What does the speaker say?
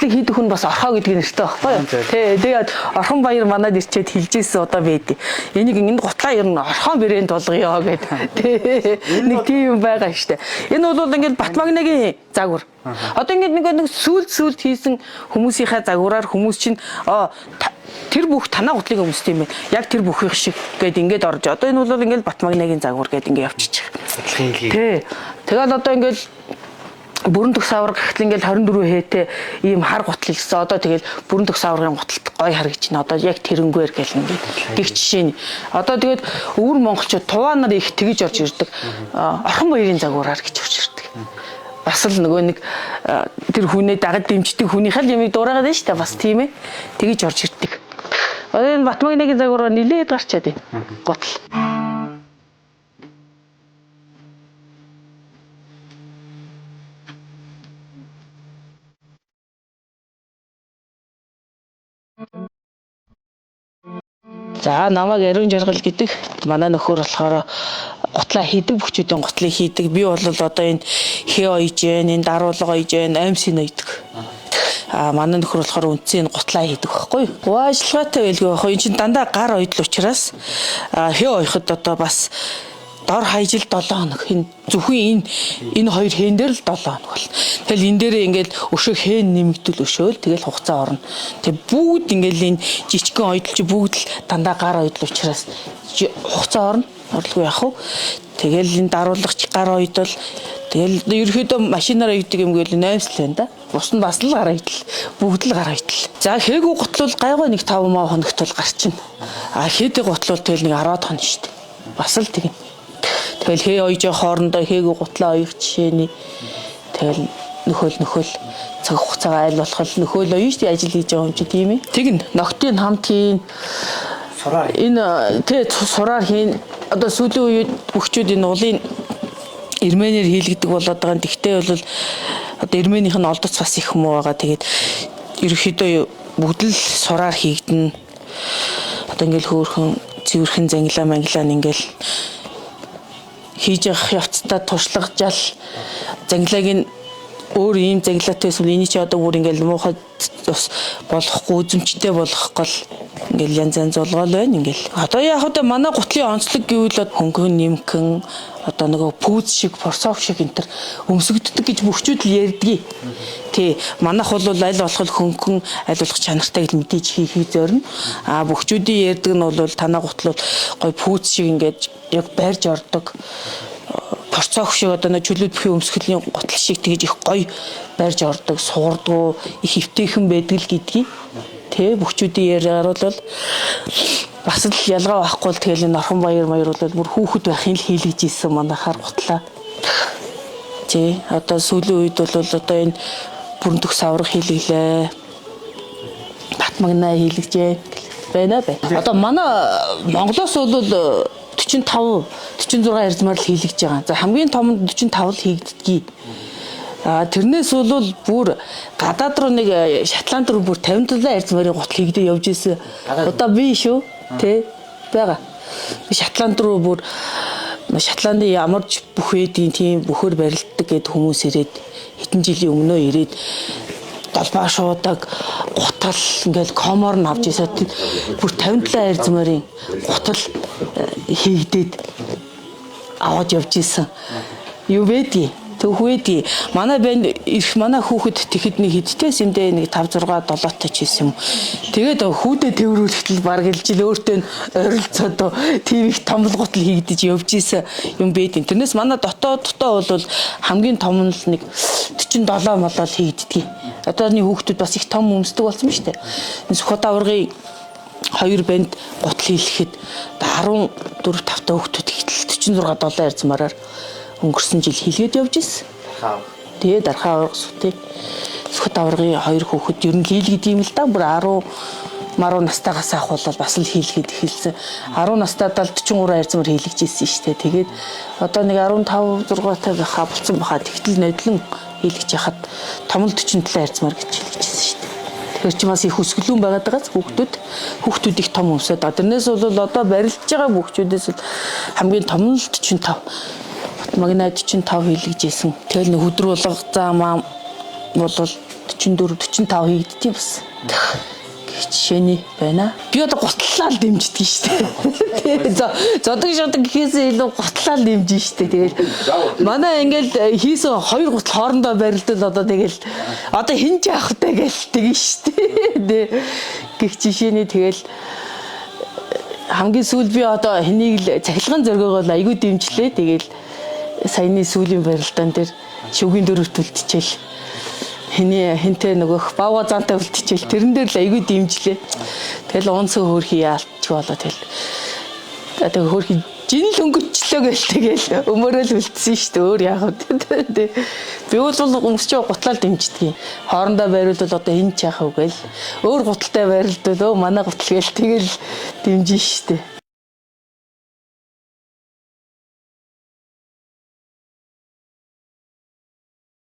гутлыг хийдэг хүн бас орхоо гэдэг нэртэй байхгүй юу? Тий. Тэгээд орхон баяр манад ирчээд хилжсэн одоо байдаг. Энийг энэ гутлаа ер нь орхон брэнд болгоё гэдэг. Тий. Нэг тийм юм байгаа штэ. Энэ бол ингээд Батмагнагийн загвар. Одоо ингээд нэг сүлд хийсэн хүмүүсийнхаа загвараар хүмүүс чинь тэр бүх танаа гутлыг өмсдөг юм байна. Яг тэр бүхийг шиг гээд ингээд орж. Одоо энэ бол ингээд Батмагнагийн загвар гээд ингээд явчихчих. Тий. Тэгээд одоо ингээд бүрэн төгс авраг гэхэл ингээл 24 хээтэй ийм хар гутал гэсэн. Одоо тэгэл бүрэн төгс аврагын гуталт гой харагдаж байна. Одоо яг тэрнгээр гэл ингээд гих жишээ нь. Одоо тэгээд өвөр монголчууд туваа нар их тэгж орж ирдэг. Орхон баярын загвараар гэж орж ирдэг. Бас л нөгөө нэг тэр хүнээ дагад дэмждэг хүнийхээ л ямиг дуурайгаад байна шүү дээ. Бас тийм ээ. Тэгж орж ирдэг. Одоо энэ Батмагнагийн загвараар нилээд гарчаад байна. Гутал. За намайг Ариун Жаргал гэдэг манай нөхөр болохоор гутлаа хийдэг бүхчүүдийн гутлыг хийдэг. Би бол одоо энэ хээ ойж гэн, энэ даруулга ойж гэн, амьсын ойдог. Манай нөхөр болохоор үндсэн гутлаа хийдэг байхгүй юу? Гоо ажиллагаатай байлгүй байхгүй. Энд чинь дандаа гар ойдл учраас хээ ойход одоо бас дор хайжил 7 хоног зөвхөн энэ хоёр хэн дээр л 7 хоног бол. Тэгэл энэ дээрээ ингээд өшөө хэн нэмэгдэл өшөөл тэгэл хугацаа орно. Тэг бүгд ингээд энэ жижигхэн ойдлч бүгд л дандаа гар ойдл учраас хугацаа орно. Орлого яах вэ? Тэгэл энэ даруулагч гар ойдол тэгэл ерөөхдөө машинаар ойдөг юм гээл 8 л байна да. Бус нь бас л гар ойдол. Бүгд л гар ойдол. За хээгүү гутлуул гайгүй нэг 5 маа хоногт бол гарчна. Хээдэг гутлуул тэгэл нэг 10 хоног шүү дээ. Бас л тэгнэ. Тэгэл хээ ойжоо хоорондоо хээгүү гутлаа ойх жишээний тэгэл нөхөөл цаг хугацаагаа айл болох нөхөөл оё шүү дээ ажил хийж байгаа юм чи тийм ээ. Тэгнь ногтын хамт хийн сураар энэ тий сураар хийн одоо сүүлийн үед бүхчүүд энэ уулын ирмэнээр хийлгдэг болоод байгаа. Тэгтээ бол одоо ирмэнийх нь олдоц бас их юм байгаа. Тэгээд ерөөхдөө бүгд л сураар хийгдэн. Одоо ингээл хөөхөн цэвэрхэн зангилаа ингээл хийж явах явцдаа туршлагажаал зангилааг нь өөр ийм зангилаатай эсвэл эний чи одоо бүр ингээл муухай бас болохгүй үзэмжтэй болох гол ингээл янз болгоол байна ингээл. Одоо яг одоо манай гутлын онцлог гэвэл хөнгөн нимкэн одоо нөгөө пүүз шиг форсов шиг энэ төр өмсөгддөг гэж бүхчүүд л ярьдгийг. Тий манайх бол аль болох хөнгөн аль болох чанартай гэл мэдээж хийхийг зорно. Бүхчүүдийн ярьдаг нь бол танаа гутал гой пүүз шиг ингээд яг байрж ордог. Порцоог шиг одоо нэг чөлөөт бүхий өмсгөлийн гутал шиг тэгж их гоё байрж ордог, суурдгуу, их хөвтэйхэн байдаг л гэдгийг. Тэ бүхчүүдийн яриагаар бол бас л ялгаа байхгүй л тэгэл энэ орхон баяр бол бүр хүүхэд байхын л хийлгэж ийсэн манайхаар гутлаа. Тэ одоо сүүлийн үед бол одоо энэ бүрэн төгс авраг хийлгэлээ. Батмагнаа хийлгэжээ байна бай. Одоо манай Монголоос бол 45 46 эрзмаар л хийлгэж байгаа. За хамгийн том нь 45 л хийгддгийг. Тэрнээс бол бүр гадаад руу нэг Шотланд руу бүр 57 эрзмарын гутал хийгдэж явж ирсэн. Одоо би шүү тэ байгаа. Би Шотланд руу бүр Шотландын ямарч бүхээдийн тийм бөхөр барилддаг гэд хүмүүс ирээд хэдэн жилийн өмнөө ирээд долбоо шуудаг гутал ингээл комоор нь авч ирсэн. Бүр 57 эрзмарын гутал хийгдээд аваад явж ирсэн. Юу байдгийг төвхөөдий манай банд их манай хүүхэд тэгэхэд нэг хэдтэй сэмдээ нэг 5 6 7 таа ч хийсэн юм. Тэгээд хүүдээ тэрвэрлэхдээ баг илжил өөртөө ойролцоод тийм их том гутал хийгдэж явж исэн юм байд. Тэрнээс манай дотоо бол хамгийн том нь нэг 47 молол хийгддэг. Одооны хүүхдүүд бас их том өмсдөг болсон ба штэ. Энэ Сүхбат аврагын 2 банд гутал хийлгэхэд 14 5 та хүүхдүүд ихтэл 46 7 эрзмаараар өнгөрсөн жил хийлгээд явж ирсэн. Тэгээ дархаа авраг сүтээ. Сүхбат аврагын 2 хүүхэд ер нь хийлгээд юм л да. Бүр 10 маруу настайгаас авах бол бас л хийлгээд эхэлсэн. 10 настайдаа 43 эрзмаар хийлгэж ирсэн шүү дээ. Тэгээд одоо нэг 15 6 та байхаа болцсон баха. Тэгтэл нодлон хийлгэж яхад том л 47 эрзмаар гэж хийлгэж ирсэн шүү дээ. Тэгэхээр чи бас их өсгөлүүн байгаад байгаас хүүхдүүд их том өмсөд. Тэрнээс бол одоо барилдж байгаа хүүхдүүдээс хамгийн том нь 45. Батмагнаа 45 хийлгэж ирсэн. Тэгэл нэг хөдөр болгох зам бол 44 45 хийгдтiin бас. Жишээний байна. Би одоо гутлаа л дэмждэг шүү дээ. Зодог шодог гэхээсээ илүү гутлаа л дэмжин шүү дээ. Тэгээд манай ингээл хийсэн 2 гутал хоорондоо барилдал одоо тэгэл одоо хин ч яах вэ гэж тэгэн шүү дээ. Гэх жишээний тэгэл хамгийн сүүл би одоо хэнийг л цахилгаан зоргоогоо айгүй дэмжлээ. Тэгэл саяны сүүлийн барилдаан дээр шүгийн дөрөвт үлдчихэл хинтээ нөгөөх бавга заантай үлдчихэл тэрэн дээр л айгүй дэмжлээ. Тэгэл унсаа хөөрхий яалч болоо тэгэл хөөрхий жинэл өнгөчлөө гээл тэгэл өмөрөөл үлдсэн шүү дээ. Өөр яах вэ? Би бол өмсч гутлаа дэмждэг. Хоорондоо байрлал одоо энэ ч яах вэ гээл өөр гуталтай байрлал манай гутал гээл тэгэл дэмжин шүү дээ.